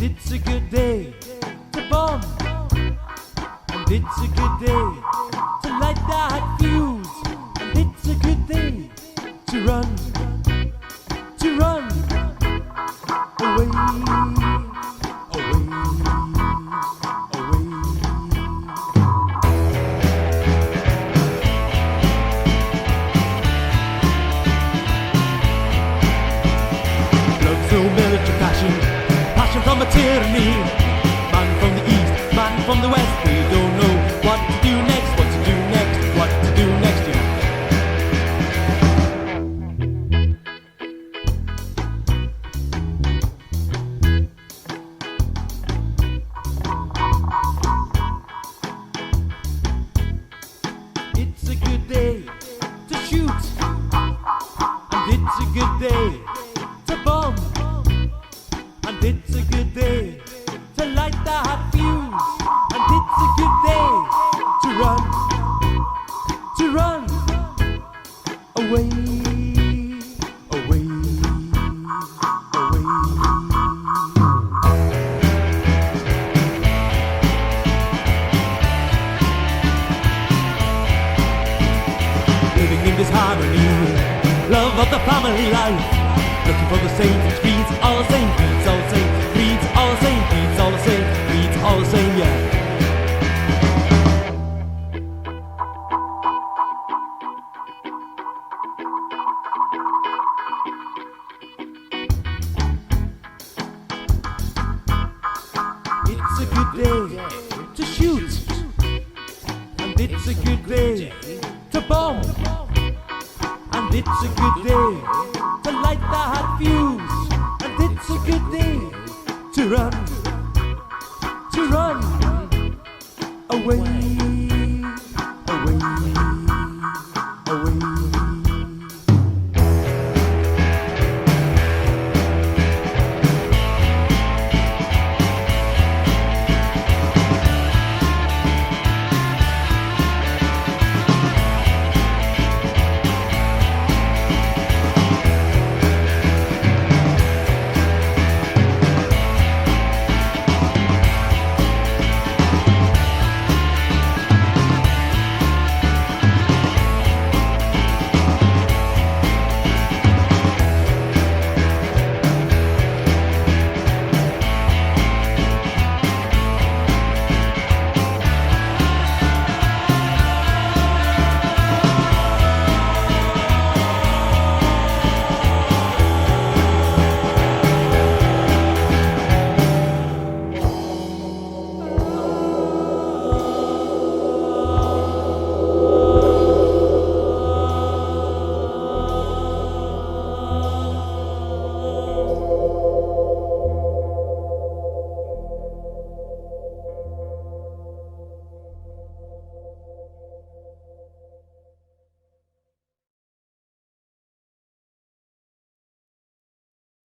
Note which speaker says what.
Speaker 1: it's a good day to bomb, and it's a good day to light that fuse, and it's a good day to run away, away, away. Love's no military passion, passion from a tyranny. Man from the east, man from the west, we don't know what to do next, what to do next, what to do next, yeah. It's a good day to shoot, and it's a good day to bomb, and it's a good day to light that fuse, and it's a good day to run away, away, away. Living in this harmony, love of the family life, looking for the same creeds, all the same creeds, all the same creeds, all the same creeds, all the same creeds, all the same, yeah. It's a good day to shoot, and it's a good day to bomb, and it's a good day to light that fuse, and it's a good day to run away.